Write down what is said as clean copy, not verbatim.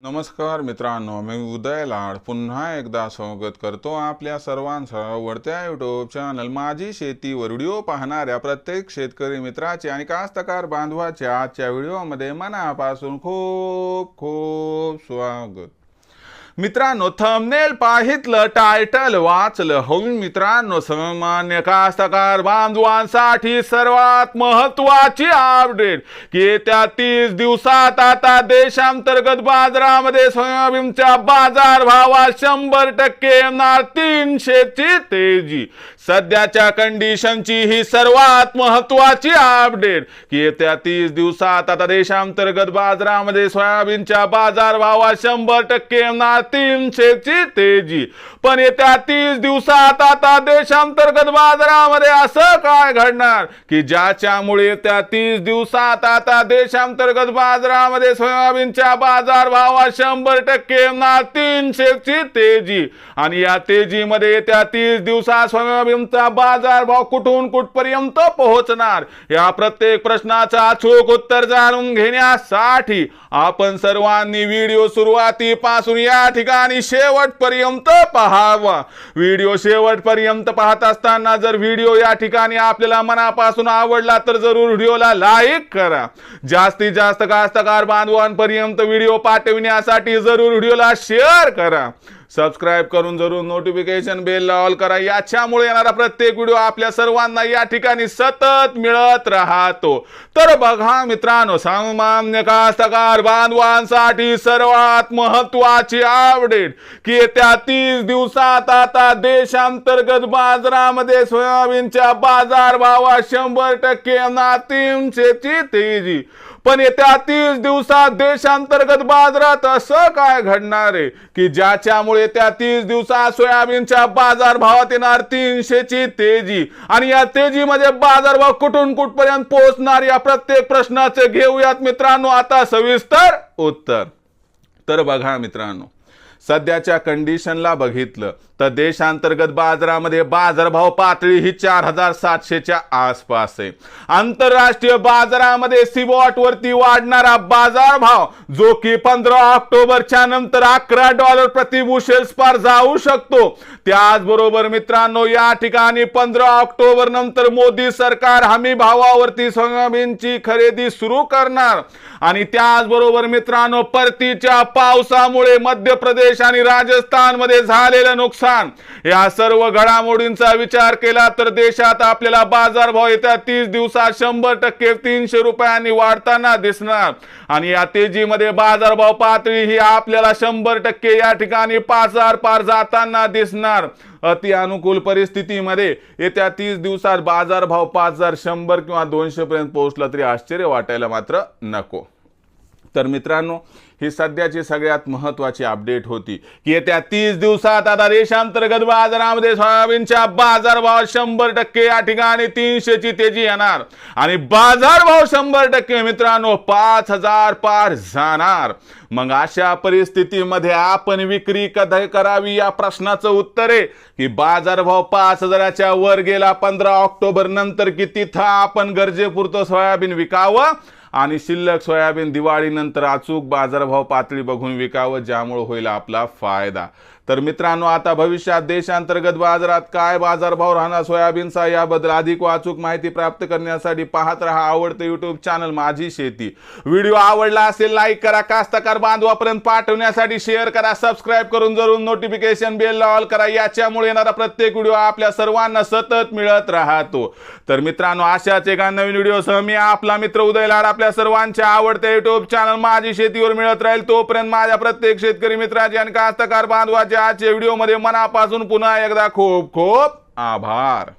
नमस्कार मित्रांनो, मी उदय लाड पुन्हा एकदा स्वागत करतो आपल्या सर्वांचं आवडत्या यूट्यूब चॅनल माझी शेतीवर व्हिडिओ पाहणाऱ्या प्रत्येक शेतकरी मित्राचे आणि कास्तकार बांधवाच्या आजच्या व्हिडिओमध्ये मनापासून खूप खूप स्वागत। मित्रांनो, थंबनेल पाहितलं, टायटल वाचलं, हो मित्रांनो, सामान्य कास्तकार बांधवांसाठी सर्वात महत्त्वाची अपडेट की येत्या 30 दिवसात आता देशांतर्गत बाजारामध्ये सोयाबीनच्या बाजार भावात 100% येणार 300 ची तेजी। सध्याच्या कंडिशनची ही सर्वात महत्त्वाची अपडेट की येत्या 30 दिवसात आता देशांतर्गत बाजारामध्ये सोयाबीनच्या बाजार भावात 100% येणार 300 ची तेजी। पण येत्या 30 दिवसात आता देशांतर्गत बाजारामध्ये असं काय घडणार की ज्याच्यामुळे येत्या 30 दिवसात आता देशांतर्गत बाजारामध्ये सोयाबीनच्या बाजार भावात 100% येणार 300 ची तेजी। आणि या तेजीमध्ये येत्या 30 दिवसात सोयाबीनचा बाजार भाव कुठून कुठपर्यंत पोहोचणार या प्रत्येक प्रश्नाचं अचूक उत्तर जाणून घेण्यासाठी आपण सर्वांनी व्हिडिओ सुरुवातीपासून या ठिकाणी शेवटपर्यंत पाहावा। व्हिडिओ शेवटपर्यंत पाहत असताना जर व्हिडिओ या ठिकाणी आपल्याला मनापासून आवडला तर जरूर व्हिडिओला लाईक करा। जास्तीत जास्त कास्तकार बांधवांपर्यंत व्हिडिओ पाठविण्यासाठी जरूर व्हिडिओला शेअर करा। सबस्क्राइब करून जरूर नोटिफिकेशन बेल ऑल करा, याच्यामुळे येणारा प्रत्येक व्हिडिओ आपल्या सर्वांना या ठिकाणी सतत मिळत राहतो। तर बघा मित्रांनो, सामान्य कास्तकार बांधवांसाठी सर्वात महत्त्वाची अपडेट की येत्या 30 दिवसात आता देशांतर्गत बाजारामध्ये सोयाबीनच्या बाजार भावात 100% येणार 300 ची तेजी। पण येत्या 30 दिवसात देशांतर्गत बाजारात असं काय घडणार आहे की ज्याच्यामुळे त्या 30 दिवसात सोयाबीनच्या बाजार भावात येणार 300 ची तेजी। आणि या तेजीमध्ये बाजारभाव कुठून कुठपर्यंत पोहोचणार या प्रत्येक प्रश्नाचे घेऊयात मित्रांनो आता सविस्तर उत्तर। तर बघा मित्रांनो, सध्याच्या कंडिशनला बघितलं तर देशांतर्गत बाजारामध्ये बाजारभाव पातळी ही 4700 च्या आसपास आहे। आंतरराष्ट्रीय बाजारामध्ये सिबॉट वरती वाढणारा बाजारभाव जो की 15 ऑक्टोबरच्या नंतर $11 प्रति बुशेल्स पार जाऊ शकतो। त्याचबरोबर मित्रांनो, या ठिकाणी 15 ऑक्टोबर नंतर मोदी सरकार हमी भावावरती सोयाबीनची खरेदी सुरू करणार। आणि त्याचबरोबर मित्रांनो, परतीच्या पावसामुळे मध्य प्रदेश आणि राजस्थान मध्ये झालेलं नुकसान, या सर्व घडामोडींचा विचार केला तर देशात आपल्याला बाजारभाव येत्या 30 दिवसात 100% 300 रुपयांनी वाढताना दिसणार। आणि या तेजीमध्ये बाजारभाव पातळी ही आपल्याला 100% या ठिकाणी 5000 पार जाताना दिसणार। अति अनुकूल परिस्थितीमध्ये येत्या 30 दिवसात बाजारभाव 5100 किंवा 200 पर्यंत पोहोचला तरी आश्चर्य वाटायला मात्र नको। तर मित्रांनो, ही सध्याची सगळ्यात महत्त्वाची अपडेट होती की येत्या 30 दिवसात आता देशांतर्गत बाजारामध्ये सोयाबीनच्या बाजारभाव 100% या ठिकाणी 300 ची तेजी येणार। आणि बाजारभाव 100% मित्रांनो 5000 पार जाणार। मग अशा परिस्थितीमध्ये आपण विक्री कधी करावी या प्रश्नाचं उत्तर आहे की बाजारभाव 5000च्या वर गेला 15 ऑक्टोबर नंतर की तिथं आपण गरजेपुरतं सोयाबीन विकावं आणि शिल्लक सोयाबीन दिवाळीनंतर अचूक बाजारभाव पातळी बघून विकावं, ज्यामुळे होईल आपला फायदा। तर मित्रांनो, आता भविष्यात देशांतर्गत बाजारात काय बाजारभाव राहणार सोयाबीनचा याबद्दल अधिक अचूक माहिती प्राप्त करण्यासाठी पाहत रहा आवडते यूट्यूब चॅनल माझी शेती। व्हिडिओ आवडला असेल लाईक करा, कास्तकार बांधवापर्यंत पाठवण्यासाठी शेअर करा, सबस्क्राइब करून जरूर नोटिफिकेशन बेल ऑल करा, याच्यामुळे येणारा प्रत्येक व्हिडिओ आपल्या सर्वांना सतत मिळत राहतो। तर मित्रांनो, अशाच एका नवीन व्हिडिओसह मी आपला मित्र उदय लाड आपल्या सर्वांच्या आवडते यूट्यूब चॅनल माझी शेतीवर मिळत राहील। तोपर्यंत माझ्या प्रत्येक शेतकरी मित्राचे आणि कास्तकार बांधवाचे आजच्या व्हिडिओमध्ये मनापासून पुन्हा एकदा खूप खूप आभार।